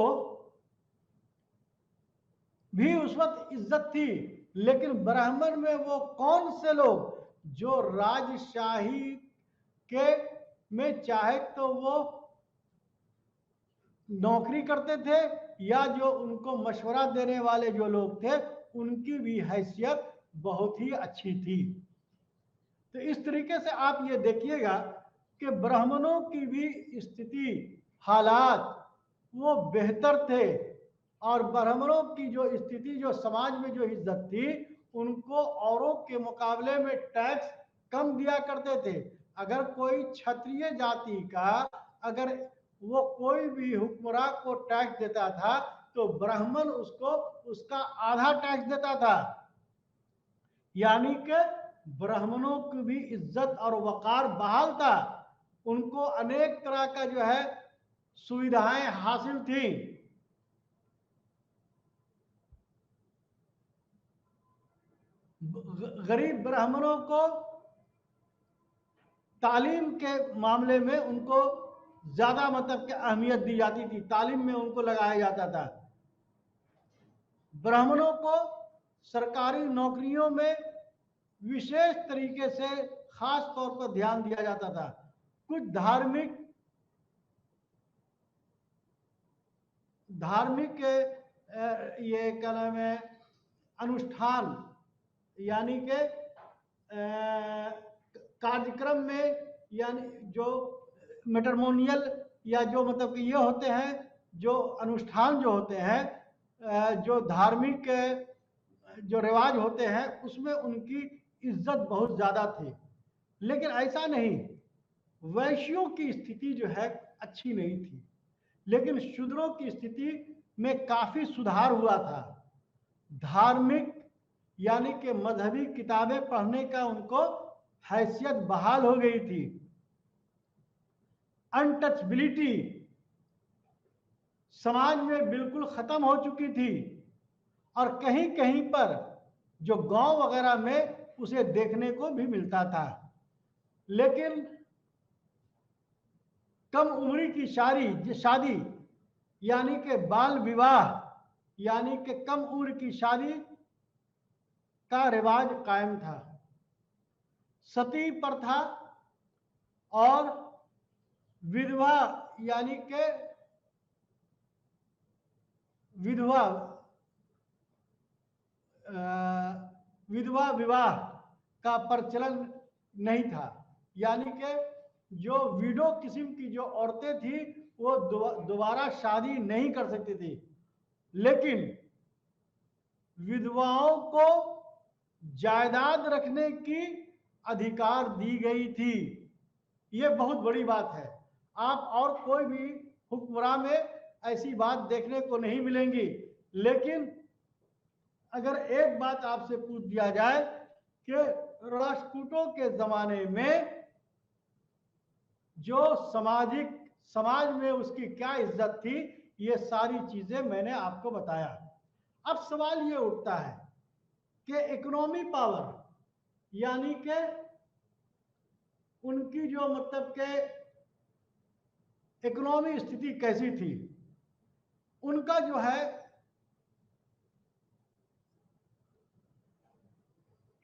भी उस वक्त इज्जत थी, लेकिन ब्राह्मण में वो कौन से लोग जो राजशाही के में चाहे तो वो नौकरी करते थे, या जो उनको मशवरा देने वाले जो लोग थे, उनकी भी हैसियत बहुत ही अच्छी थी। तो इस तरीके से आप ये देखिएगा कि ब्राह्मणों की भी स्थिति, हालात वो बेहतर थे, और ब्राह्मणों की जो स्थिति, जो समाज में जो इज्जत थी, उनको औरों के मुकाबले में टैक्स कम दिया करते थे। अगर कोई क्षत्रिय जाति का, अगर वो कोई भी हुक्मरान को टैक्स देता था, तो ब्राह्मण उसको उसका आधा टैक्स देता था। यानी कि ब्राह्मणों की भी इज्जत और वकार बहाल था, उनको अनेक तरह का जो है सुविधाएं हासिल थी। गरीब ब्राह्मणों को तालीम के मामले में उनको ज्यादा मतलब कि अहमियत दी जाती थी, तालीम में उनको लगाया जाता था। ब्राह्मणों को सरकारी नौकरियों में विशेष तरीके से खास तौर पर ध्यान दिया जाता था। कुछ धार्मिक ये क्या नाम है, अनुष्ठान, यानी के कार्यक्रम में, यानी जो मैट्रिमोनियल या जो मतलब कि ये होते हैं, जो अनुष्ठान जो होते हैं, जो धार्मिक जो रिवाज होते हैं, उसमें उनकी इज्जत बहुत ज्यादा थी। लेकिन ऐसा नहीं, वैश्यों की स्थिति जो है अच्छी नहीं थी, लेकिन शूद्रों की स्थिति में काफी सुधार हुआ था। धार्मिक यानी कि मजहबी किताबें पढ़ने का उनको हैसियत बहाल हो गई थी। अनटचबिलिटी समाज में बिल्कुल खत्म हो चुकी थी, और कहीं कहीं पर जो गांव वगैरह में उसे देखने को भी मिलता था। लेकिन कम उम्र की शादी यानी कि बाल विवाह, यानी कि कम उम्र की शादी का रिवाज कायम था। सती प्रथा और विधवा यानी कि विधवा विवाह का प्रचलन नहीं था। यानी कि जो विडो किस्म की जो औरतें थी, वो दोबारा शादी नहीं कर सकती थी, लेकिन विधवाओं को जायदाद रखने की अधिकार दी गई थी। ये बहुत बड़ी बात है। आप और कोई भी हुक्मरान में ऐसी बात देखने को नहीं मिलेंगी। लेकिन अगर एक बात आपसे पूछ दिया जाए कि राष्ट्रकूटों के जमाने में जो समाज में उसकी क्या इज्जत थी, ये सारी चीजें मैंने आपको बताया। अब सवाल ये उठता है कि इकोनॉमी पावर, यानी कि उनकी जो मतलब के इकोनॉमी स्थिति कैसी थी, उनका जो है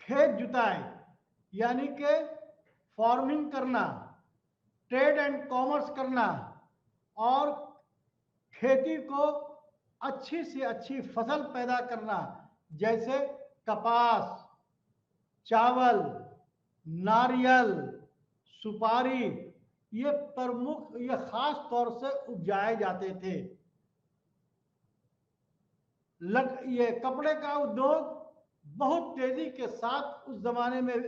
खेत जुताई यानी कि फार्मिंग करना, ट्रेड एंड कॉमर्स करना, और खेती को अच्छी से अच्छी फसल पैदा करना, जैसे कपास, चावल, नारियल, सुपारी, ये प्रमुख, ये खास तौर से उपजाए जाते थे। ये कपड़े का उद्योग बहुत तेजी के साथ उस जमाने में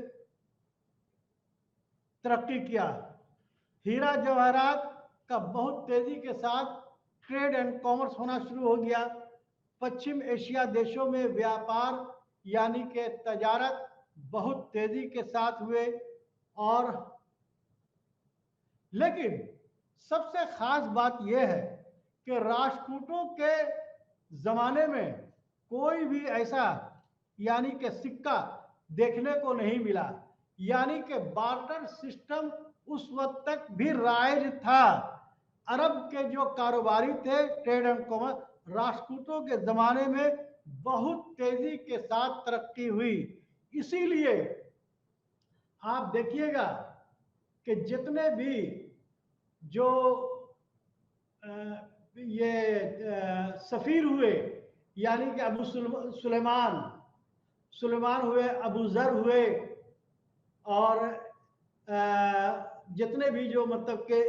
तरक्की किया। हीरा जवाहरात का बहुत तेजी के साथ ट्रेड एंड कॉमर्स होना शुरू हो गया। पश्चिम एशिया देशों में व्यापार यानी कि तजारत बहुत तेजी के साथ हुए। और लेकिन सबसे खास बात यह है कि राष्ट्रकूटों के जमाने में कोई भी ऐसा यानी कि सिक्का देखने को नहीं मिला, यानी कि बार्टर सिस्टम उस वक्त तक भी राइज था। अरब के जो कारोबारी थे, ट्रेड एंड कॉमर्स, राष्ट्रकूटों के जमाने में बहुत तेजी के साथ तरक्की हुई। इसीलिए आप देखिएगा कि जितने भी जो ये सफ़ीर हुए, यानी कि अबू सुलेमान हुए, अबू ज़र हुए, और जितने भी जो मतलब के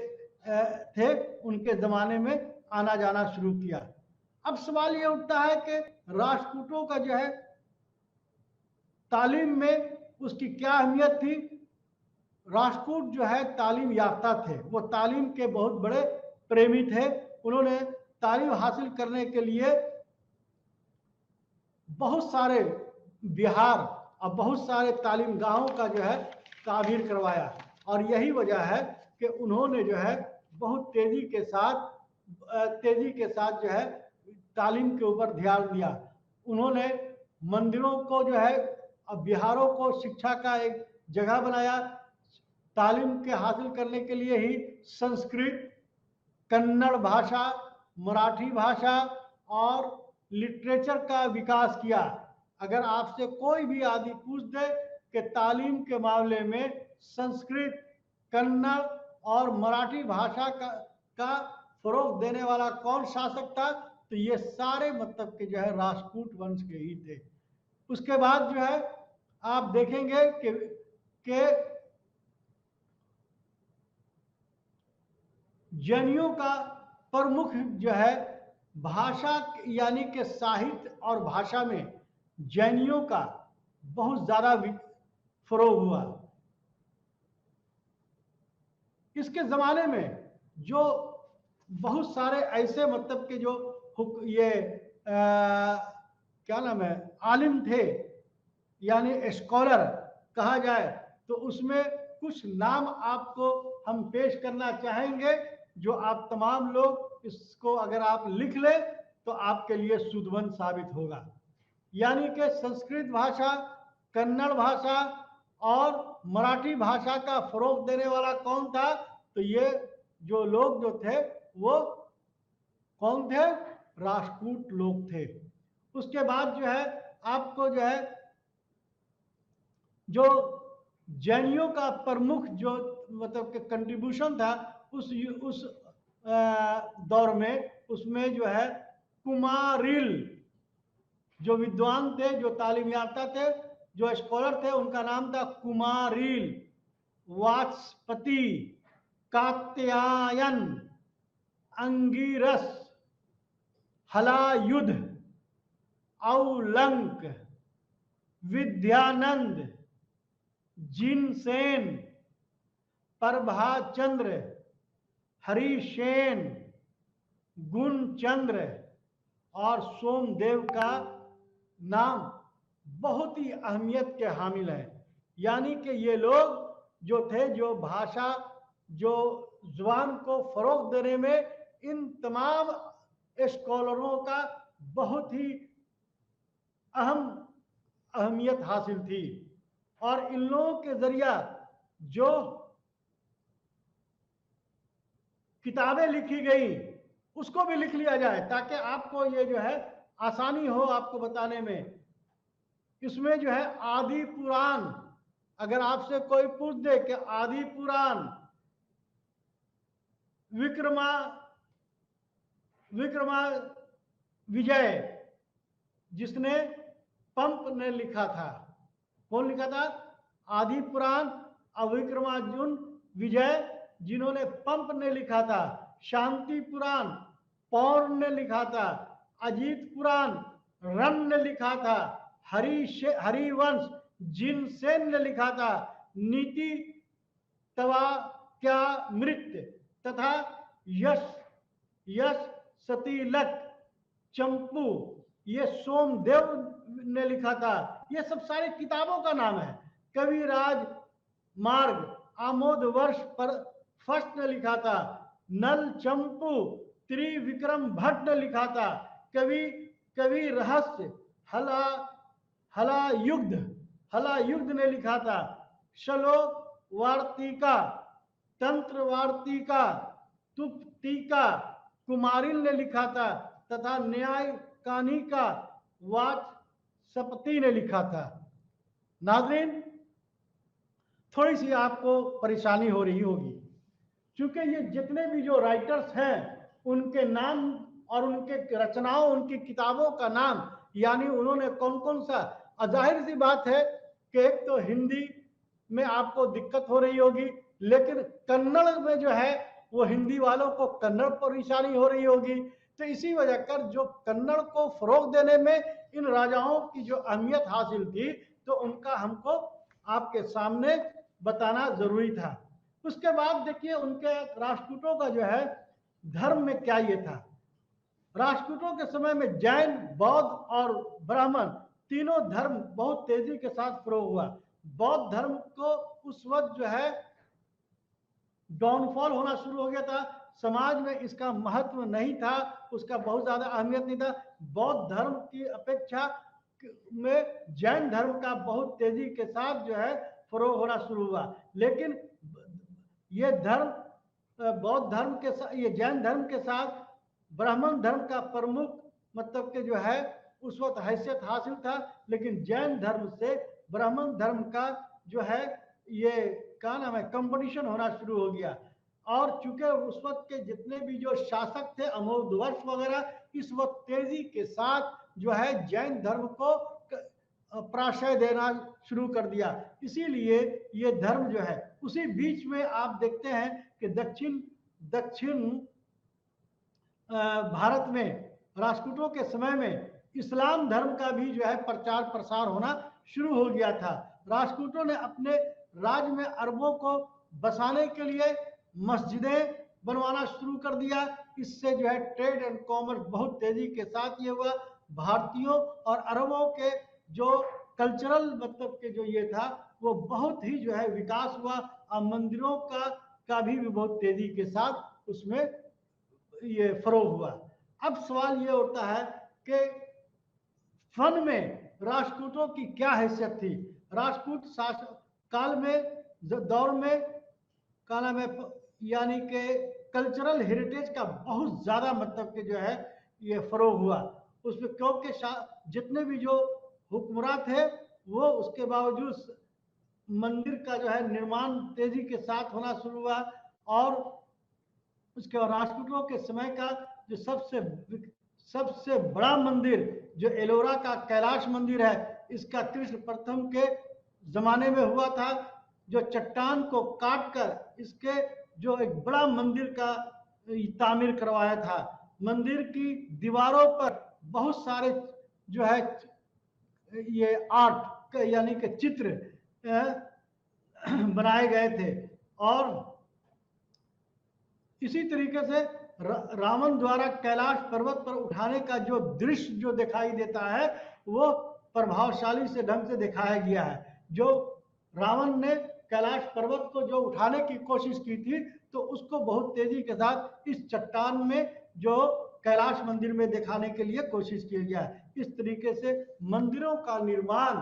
थे, उनके ज़माने में आना जाना शुरू किया। अब सवाल ये उठता है कि राष्ट्रकूटों का जो है तालीम में उसकी क्या अहमियत थी। राष्ट्रकूट जो है तालीम याफ्ता थे, वो तालीम के बहुत बड़े प्रेमी थे। उन्होंने तालीम हासिल करने के लिए बहुत सारे बिहार और बहुत सारे तालीम गाहों का जो है तामीर करवाया, और यही वजह है कि उन्होंने जो है बहुत तेजी के साथ जो है तालीम के ऊपर ध्यान दिया। उन्होंने मंदिरों को जो है, बिहारों को शिक्षा का एक जगह बनाया। तालीम के हासिल करने के लिए ही संस्कृत, कन्नड़ भाषा, मराठी भाषा और लिटरेचर का विकास किया। अगर आपसे कोई भी आदमी पूछ दे कि तालीम के मामले में संस्कृत, कन्नड़ और मराठी भाषा का फरोग देने वाला कौन शासक था, तो ये सारे मतलब के जो है राष्ट्रकूट वंश के ही थे। उसके बाद जो है आप देखेंगे कि जैनियों का प्रमुख जो है भाषा यानी कि साहित्य और भाषा में जैनियों का बहुत ज्यादा फरोग हुआ। इसके जमाने में जो बहुत सारे ऐसे मतलब के जो ये क्या नाम है, आलिम थे, यानी स्कॉलर कहा जाए, तो उसमें कुछ नाम आपको हम पेश करना चाहेंगे, जो आप तमाम लोग इसको अगर आप लिख ले तो आपके लिए सुदवन साबित होगा। यानी कि संस्कृत भाषा, कन्नड़ भाषा और मराठी भाषा का फरोग देने वाला कौन था, तो ये जो लोग जो थे वो कौन थे, राष्ट्रकूट लोग थे। उसके बाद जो है आपको जो है जो जैनियों का प्रमुख जो मतलब के कंट्रीब्यूशन था उस दौर में, उसमें जो है कुमारिल जो विद्वान थे, जो तालीम याफ्ता थे, जो स्कॉलर थे, उनका नाम था कुमारिल, वाचस्पति, कात्यायन, अंगिरस, हलायुध, औलंक, विद्यानंद, जिनसेन, प्रभाचंद्र, हरिसेन, गुणचंद्र और सोमदेव का नाम बहुत ही अहमियत के हामिल है। यानी कि ये लोग जो थे, जो भाषा, जो जुबान को फरोग देने में इन तमाम स्कॉलरों का बहुत ही अहम अहमियत हासिल थी। और इन लोगों के जरिया जो किताबें लिखी गई उसको भी लिख लिया जाए, ताकि आपको ये जो है आसानी हो आपको बताने में। इसमें जो है आदि पुराण, अगर आपसे कोई पूछ दे कि आदि पुराण विक्रमा विजय जिसने पंप ने लिखा था, कौन लिखा था, आदि पुराण और विक्रमार्जुन विजय जिन्होंने पंप ने लिखा था। शांति पुराण पौर ने लिखा था। अजीत पुराण रन ने लिखा था। हरिवंश जिनसेन ने लिखा था नीति तवा क्या मृत्य तथा यश यश सतीलक चंपू ये सोमदेव ने लिखा था। ये सब सारी किताबों का नाम है। कविराज मार्ग आमोद वर्ष पर फर्स्ट ने लिखा था। नल चंपू त्रिविक्रम भट्ट ने लिखा था। कवि रहस्य हलायुद्ध ने लिखा था। श्लोक वार्तिका तंत्र वार्तिका तुप्तिका कुमारिल ने लिखा था तथा न्याय कानिका वाचस्पति ने लिखा था। नाज़रीन, थोड़ी सी आपको परेशानी हो रही होगी क्योंकि ये जितने भी जो राइटर्स हैं उनके नाम और उनके रचनाओं उनकी किताबों का नाम यानी उन्होंने कौन कौन सा, जाहिर सी बात है कि एक तो हिंदी में आपको दिक्कत हो रही होगी, लेकिन कन्नड़ में जो है वो हिंदी वालों को कन्नड़ परेशानी हो रही होगी। तो इसी वजह कर जो कन्नड़ को फरोग देने में इन राजाओं की जो अहमियत हासिल थी तो उनका हमको आपके सामने बताना जरूरी था। उसके बाद देखिए उनके राष्ट्रकूटों का जो है धर्म में क्या ये था। राष्ट्रकूटों के समय में जैन, बौद्ध और ब्राह्मण तीनों धर्म बहुत तेजी के साथ फरोग हुआ। बौद्ध धर्म को उस वक्त जो है डाउनफॉल होना शुरू हो गया था। समाज में इसका महत्व नहीं था, उसका बहुत ज्यादा अहमियत नहीं था। बौद्ध धर्म की अपेक्षा में जैन धर्म का बहुत तेजी के साथ जो है फरोग होना शुरू हुआ। लेकिन ये धर्म बौद्ध धर्म के साथ, ये जैन धर्म के साथ ब्राह्मण धर्म का प्रमुख मतलब के जो है उस वक्त हैसियत हासिल था। लेकिन जैन धर्म से ब्राह्मण धर्म का जो है ये क्या नाम है कंपटीशन होना शुरू हो गया। और चूंकि उस वक्त के जितने भी जो शासक थे अमोघवर्ष वगैरह, इस वक्त तेजी के साथ जो है जैन धर्म को प्राशय देना शुरू कर दिया। इसीलिए ये धर्म जो है उसी बीच में आप देखते हैं कि दक्षिण भारत में राष्ट्रकूटों के समय में इस्लाम धर्म का भी जो है प्रचार प्रसार होना शुरू हो गया था। राष्ट्रकूटों ने अपने राज्य में अरबों को बसाने के लिए मस्जिदें बनवाना शुरू कर दिया। इससे जो है ट्रेड एंड कॉमर्स बहुत तेजी के साथ ये हुआ। भारतीयों और अरबों के जो कल्चरल मतलब के जो ये था वो बहुत ही जो है विकास हुआ और मंदिरों का भी बहुत तेजी के साथ उसमें ये फरोग हुआ। अब सवाल ये उठता है कि फन में राष्ट्रकूटों की क्या हैसियत थी। राष्ट्रकूट शासक काल में दौर में का नाम है यानी कि कल्चरल हेरिटेज का बहुत ज्यादा मतलब के जो है ये फरोग हुआ उसमें, क्योंकि जितने भी जो हुक्मरान थे वो उसके बावजूद मंदिर का जो है निर्माण तेजी के साथ होना शुरू हुआ। और उसके बाद राष्ट्रकूटों के समय का जो सबसे बड़ा मंदिर जो एलोरा का कैलाश मंदिर है, इसका कृष्ण प्रथम के जमाने में हुआ था, जो चट्टान को काटकर इसके जो एक बड़ा मंदिर का तामीर करवाया था। मंदिर की दीवारों पर बहुत सारे जो है ये आर्ट यानी कि चित्र बनाए गए थे। और इसी तरीके से रावण द्वारा कैलाश पर्वत पर उठाने का जो दृश्य जो दिखाई देता है वो प्रभावशाली से ढंग से दिखाया गया है। जो रावण ने कैलाश पर्वत को जो उठाने की कोशिश की थी तो उसको बहुत तेजी के साथ इस चट्टान में जो कैलाश मंदिर में दिखाने के लिए कोशिश किया गया है। इस तरीके से मंदिरों का निर्माण,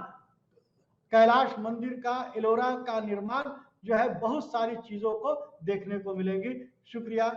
कैलाश मंदिर का, एलोरा का निर्माण जो है बहुत सारी चीजों को देखने को मिलेगी। शुक्रिया।